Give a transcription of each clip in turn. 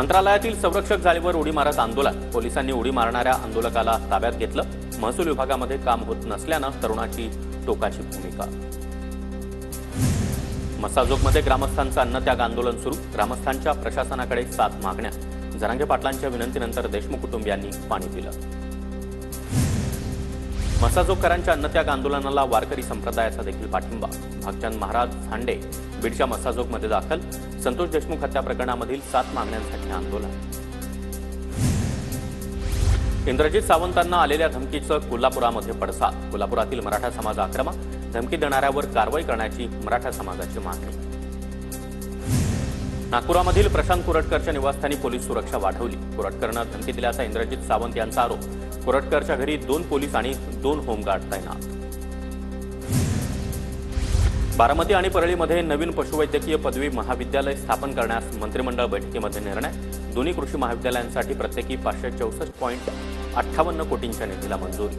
मंत्रालयातील संरक्षक जाळीवर उडी मारत आंदोलन, पोलिसांनी उडी मारणाऱ्या आंदोलकाला ताब्यात घेतलं। महसूल विभागामध्ये काम होत नसल्यानं तरुणाची टोकाची भूमिका। मसाजोगमध्ये ग्रामस्थांचं अन्नत्याग आंदोलन सुरू, ग्रामस्थांच्या प्रशासनाकडे 7 मागण्या। जरांगे पाटलांच्या विनंतीनंतर देशमुख कुटुंबियांनी पाणी पिलं। मसाजोगकरांच्या अन्नत्याग आंदोलनाला वारकरी संप्रदायाचा देखील पाठिंबा। भागचंद महाराज झांडे बीडच्या मसाजोगमध्ये दाखल, संतोष देशमुख हत्या प्रकरणामधील 7 मागण्यांसाठी आंदोलन। इंद्रजित सावंतांना आलेल्या धमकीचं कोल्हापुरामध्ये पडसाद, कोल्हापुरातील मराठा समाज आक्रमक, धमकी देणाऱ्यावर कारवाई करण्याची मराठा समाजाची मागणी। नागपुरामधील प्रशांत कोरटकरच्या निवासस्थानी पोलीस सुरक्षा वाढवली, कोरटकरनं धमकी दिल्याचा इंद्रजित सावंत यांचा आरोप। कोरटकरच्या घरी 2 पोलीस आणि 2 होमगार्ड तैनात। बारामती आणि परळीमध्ये नवीन पशुवैद्यकीय पदवी महाविद्यालय स्थापन करण्यास मंत्रिमंडळ बैठकीमध्ये निर्णय। दोन्ही कृषी महाविद्यालयांसाठी प्रत्येकी 564.58 कोटींच्या निधीला मंजुरी।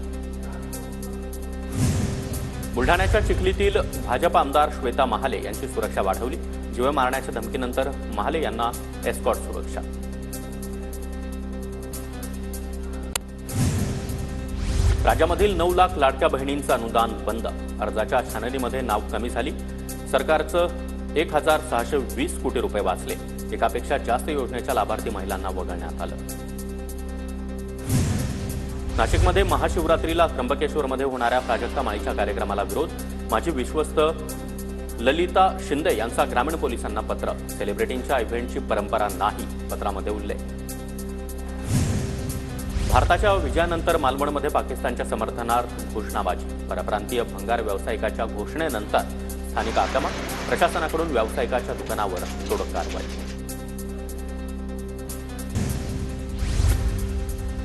बुलढाण्याच्या चिखलीतील भाजप आमदार श्वेता महाले यांची सुरक्षा वाढवली, जीवे मारण्याच्या धमकीनंतर महाले यांना एस्कॉर्ट सुरक्षा। राज्यामधील 9 लाख लाडक्या बहिणींचं अनुदान बंद, अर्जाच्या छाननीमध्ये नाव कमी झाली, सरकारचं 1620 कोटी रुपये वाचले, एकापेक्षा जास्त योजनेच्या लाभार्थी महिलांना वगळण्यात आलं। नाशिकमध्ये महाशिवरात्रीला त्र्यंबकेश्वरमध्ये होणाऱ्या प्राजक्ता माळीच्या कार्यक्रमाला विरोध, माजी विश्वस्त ललिता शिंदे यांचा ग्रामीण पोलिसांना पत्र, सेलिब्रिटींच्या इव्हेंटची परंपरा नाही, पत्रामध्ये उल्लेख। भारताच्या विजयानंतर मालवणमध्ये पाकिस्तानच्या समर्थनार्थ घोषणाबाजी, परप्रांतीय भंगार व्यावसायिकाच्या घोषणेनंतर स्थानिक आक्रमक, प्रशासनाकडून व्यावसायिकाच्या दुकानावर तोडक कारवाई।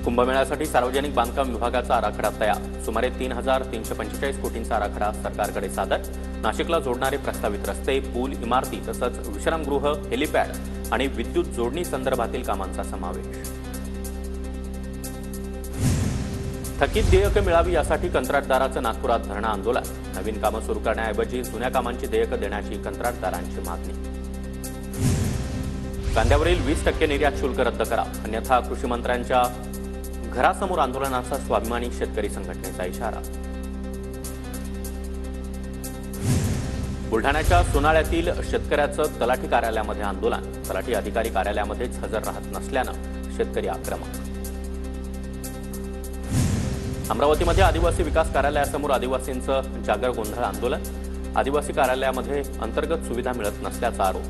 कुंभमेळ्यासाठी सार्वजनिक बांधकाम विभागाचा आराखडा तयार, सुमारे 3,345 कोटींचा आराखडा सरकारकडे सादर। नाशिकला जोडणारे प्रस्तावित रस्ते, पूल, इमारती तसंच विश्रामगृह, हेलिपॅड आणि विद्युत जोडणी संदर्भातील कामांचा समावेश। थकीत देयकं मिळावी यासाठी कंत्राटदाराचं नागपुरात धरणं आंदोलन, नवीन कामं सुरू करण्याऐवजी जुन्या कामांची देयकं देण्याची कंत्राटदारांची मागणी। कांद्यावरील 20% निर्यात शुल्क रद्द करा, अन्यथा कृषी मंत्र्यांच्या घरासमोर आंदोलनाचा स्वाभिमानी शेतकरी संघटनेचा इशारा। बुलढाण्याच्या सोनाळ्यातील शेतकऱ्याचं तलाठी कार्यालयामध्ये आंदोलन, तलाठी अधिकारी कार्यालयामध्येच हजर राहत नसल्यानं शेतकरी आक्रमक। अमरावतीमध्ये आदिवासी विकास कार्यालयासमोर आदिवासींचं जागर गोंधळ आंदोलन, आदिवासी कार्यालयामध्ये अंतर्गत सुविधा मिळत नसल्याचा आरोप।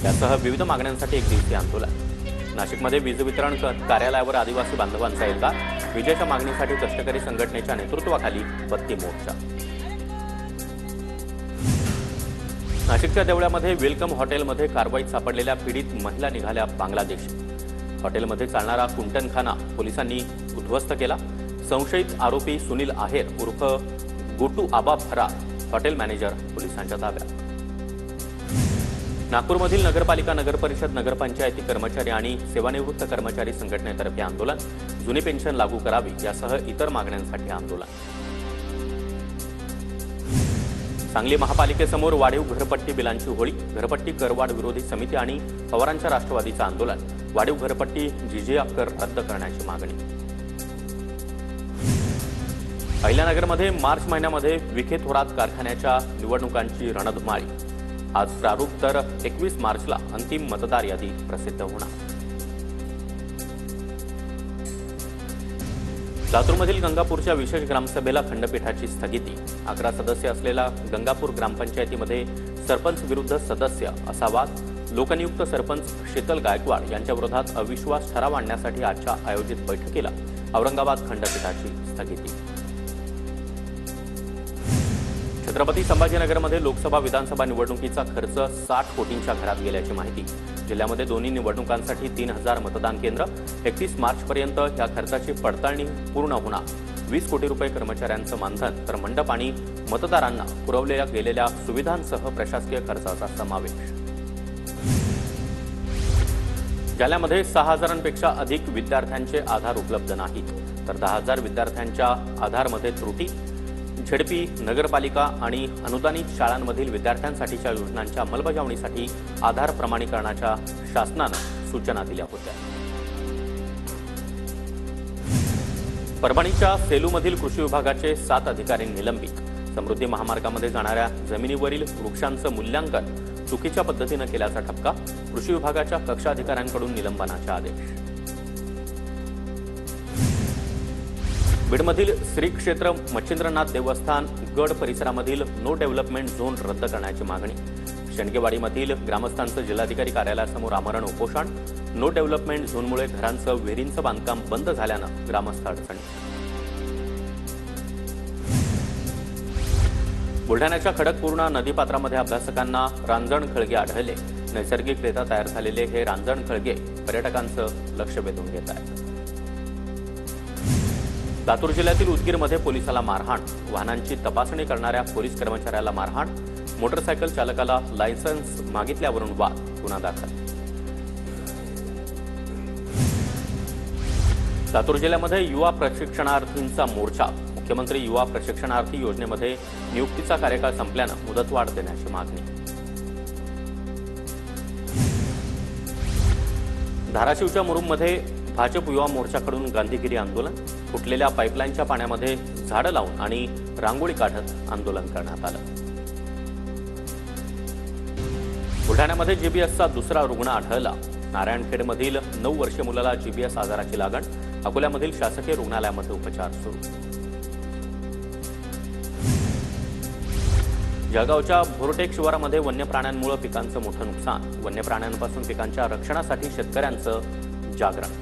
यासह विविध मागण्यांसाठी एक दिवसीय आंदोलन। नाशिकमध्ये वीज वितरण कार्यालयावर आदिवासी बांधवांचा एल्गार, विजेच्या मागणीसाठी कष्टकरी संघटनेच्या नेतृत्वाखाली बत्ती मोर्चा। नाशिकच्या देवळ्यामध्ये वेलकम हॉटेलमध्ये कारवाईत सापडलेल्या पीडित महिला निघाल्या बांगलादेश। हॉटेलमध्ये चालणारा कुंटनखाना पोलिसांनी उद्ध्वस्त केला, संशयित आरोपी सुनील आहेर उर्फ गोटू आबा फरार, हॉटेल मॅनेजर पोलिसांच्या ताब्यात। नागपूरमधील नगरपालिका, नगरपरिषद, नगरपंचायती कर्मचारी आणि सेवानिवृत्त कर्मचारी संघटनेतर्फे आंदोलन, जुनी पेन्शन लागू करावी यासह इतर मागण्यांसाठी आंदोलन। सांगली महापालिकेसमोर वाढीव घरपट्टी बिलांची होळी, घरपट्टी करवाढ विरोधी समिती आणि पवारांच्या राष्ट्रवादीचं आंदोलन, वाढीव घरपट्टी जिजिया कर रद्द करण्याची मागणी। अहिल्यानगरमध्ये मार्च महिन्यामध्ये विखे थोरात कारखान्याच्या निवडणुकांची रणधुमाळी, आज प्रारूप तर 21 मार्चला अंतिम मतदार यादी प्रसिद्ध होणार। लातूरमधील गंगापूरच्या विशेष ग्रामसभेला खंडपीठाची स्थगिती, 11 सदस्य असलेल्या गंगापूर ग्रामपंचायतीमध्ये सरपंच विरुद्ध सदस्य असा वाद, लोकनियुक्त सरपंच शीतल गायकवाड यांच्या विरोधात अविश्वास ठराव आणण्यासाठी आजच्या आयोजित बैठकीला औरंगाबाद खंडपीठाची स्थगिती। छत्रपती संभाजीनगरमध्ये लोकसभा विधानसभा निवडणुकीचा खर्च 60 कोटींच्या घरात गेल्याची माहिती, जिल्ह्यामध्ये दोन्ही निवडणुकांसाठी 3000 मतदान केंद्र, 31 मार्चपर्यंत या खर्चाची पडताळणी पूर्ण होणार, 20 कोटी रुपये कर्मचाऱ्यांचं मानधन तर मंडप आणि मतदारांना पुरवल्या गेलेल्या सुविधांसह प्रशासकीय खर्चाचा समावेश। जालन्यामध्ये 6000पेक्षा अधिक विद्यार्थ्यांचे आधार उपलब्ध नाहीत, तर 10,000 विद्यार्थ्यांच्या आधारमध्ये त्रुटी, झेडपी, नगरपालिका आणि अनुदानित शाळांमधील विद्यार्थ्यांसाठीच्या योजनांच्या अंमलबजावणीसाठी आधार प्रमाणीकरणाच्या शासनानं सूचना दिल्या होत्या। परभणीच्या सेलूमधील कृषी विभागाचे 7 अधिकारी निलंबित। समृद्धी महामार्गामध्ये जाणाऱ्या जमिनीवरील वृक्षांचं मूल्यांकन चुकीच्या पद्धतीने केल्याचा ठपका। कृषी विभागाच्या कक्ष अधिकाऱ्यांकडून निलंबनाचे आदेश। बीडमधील श्री क्षेत्र मच्छिंद्रनाथ देवस्थान गड परिसरामधील नो डेव्हलपमेंट झोन रद्द करण्याची मागणी। शेंडगेवाडीमधील ग्रामस्थांचं जिल्हाधिकारी कार्यालयासमोर आमरण उपोषण। नो डेव्हलपमेंट झोनमुळे घरांचं विहिरींचं बांधकाम बंद झाल्यानं ग्रामस्थ अडचणीत। बुलढाण्याच्या खडकपूर्णा नदीपात्रामध्ये अभ्यासकांना रांजण खळगे आढळले। नैसर्गिकरित्या तयार झालेले हे रांजण खळगे पर्यटकांचं लक्ष वेधून घेत आहेत। लातूर जिल्ह्यातील उदगीरमध्ये पोलिसाला मारहाण। वाहनांची तपासणी करणाऱ्या पोलीस कर्मचाऱ्याला मारहाण। मोटरसायकल चालकाला लायसन्स मागितल्यावरून वाद। गुन्हा दाखल। लातूर जिल्ह्यामध्ये युवा प्रशिक्षणार्थींचा मोर्चा। मुख्यमंत्री युवा प्रशिक्षणार्थी योजनेमध्ये नियुक्तीचा कार्यकाळ संपल्यानं मुदतवाढ देण्याची मागणी। धाराशिवच्या मुरुममध्ये भाजप युवा मोर्चाकडून गांधीगिरी आंदोलन। फुटलेल्या पाईपलाईनच्या पाण्यामध्ये झाडं लावून आणि रांगोळी काढत आंदोलन करण्यात आलं। बुलढाण्यामध्ये जीबीएसचा दुसरा रुग्ण आढळला। नारायणखेडमधील 9 वर्षीय मुलाला जीबीएस आजाराची लागण। अकोल्यामधील शासकीय रुग्णालयामध्ये उपचार सुरू। जळगावच्या भोरटेक शिवारामध्ये वन्य प्राण्यांमुळे पिकांचं मोठं नुकसान। वन्य प्राण्यांपासून पिकांच्या रक्षणासाठी शेतकऱ्यांचं जागरण।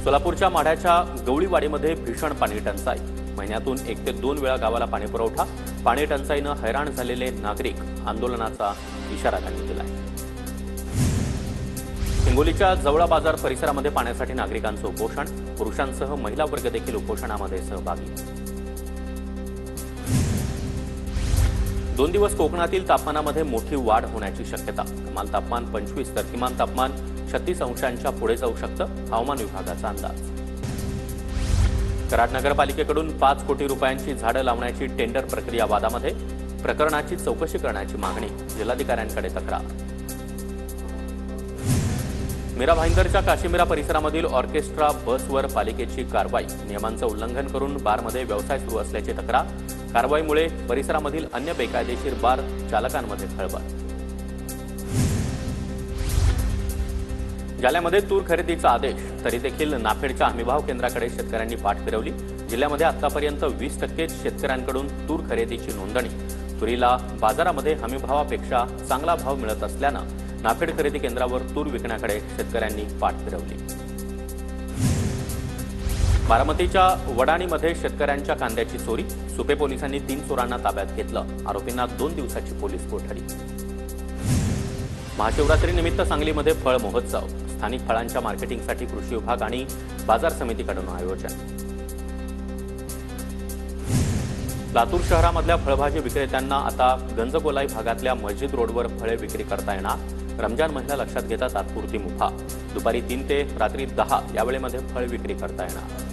सोलापूरच्या माढ्याच्या गवळीवाडीमध्ये भीषण पाणी टंचाई। महिन्यातून 1 ते 2 वेळा गावाला पाणी पुरवठा। पाणी टंचाईनं हैराण झालेले नागरिक आंदोलनाचा इशारा त्यांनी दिलाय। हिंगोलीच्या जवळा बाजार परिसरामध्ये पाण्यासाठी नागरिकांचं उपोषण। पुरुषांसह महिला वर्ग देखील उपोषणामध्ये सहभागी। 2 दिवस कोकणातील तापमानामध्ये मोठी वाढ होण्याची शक्यता। कमाल तापमान 25 तर किमान तापमान 36 अंशांच्या पुढे जाऊ शकतं। हवामान विभागाचा अंदाज। कराड नगरपालिकेकडून 5 कोटी रुपयांची झाडं लावण्याची टेंडर प्रक्रिया वादामध्ये। प्रकरणाची चौकशी करण्याची मागणी। जिल्हाधिकाऱ्यांकडे तक्रार। मीरा भाईंदरच्या काशीमीरा परिसरामधील ऑर्केस्ट्रा बसवर पालिकेची कारवाई। नियमांचं उल्लंघन करून बारमध्ये व्यवसाय सुरू असल्याची तक्रार। कारवाईमुळे परिसरामधील अन्य बेकायदेशीर बार चालकांमध्ये खळबळ। जालन्यामध्ये तूर खरेदीचा आदेश तरी देखील नाफेडच्या हमीभाव केंद्राकडे शेतकऱ्यांनी पाठ फिरवली। जिल्ह्यामध्ये आतापर्यंत 20% शेतकऱ्यांकडून तूर खरेदीची नोंदणी। तुरीला बाजारामध्ये हमीभावापेक्षा चांगला भाव मिळत असल्यानं नाफेड खरेदी केंद्रावर तूर विकण्याकडे शेतकऱ्यांनी पाठ फिरवली। बारामतीच्या वडाणीमध्ये शेतकऱ्यांच्या कांद्याची चोरी। सुपे पोलिसांनी 3 चोरांना ताब्यात घेतलं। आरोपींना 2 दिवसाची पोलीस कोठडी। महाशिवरात्रीनिमित्त सांगलीमध्ये फळ महोत्सव। स्थानिक फळांच्या मार्केटिंगसाठी कृषी विभाग आणि बाजार समितीकडून आयोजन। लातूर शहरामधल्या फळभाजी विक्रेत्यांना आता गंजगोलाई भागातल्या मस्जिद रोडवर फळे विक्री करता येणार। रमजान महिना लक्षात घेता तात्पुरती मुभा। दुपारी 3 ते रात्री 10 या वेळेमध्ये फळ विक्री करता येणार।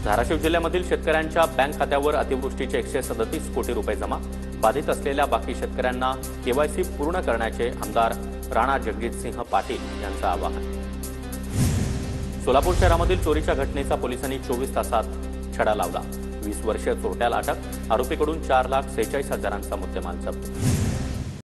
धाराशिव जिल्ह्यामधील शेतकऱ्यांच्या बँक खात्यावर अतिवृष्टीचे 137 कोटी रुपये जमा। बाधित असलेल्या बाकी शेतकऱ्यांना केवायसी पूर्ण करण्याचे आमदार राणा जगजितसिंह पाटील यांचं आवाहन। सोलापूर शहरामधील चोरीच्या घटनेचा पोलिसांनी 24 तासात छडा लावला। 20 वर्षीय चोरट्याला अटक। आरोपीकडून 4,46,000चा मुद्देमाल जप्त।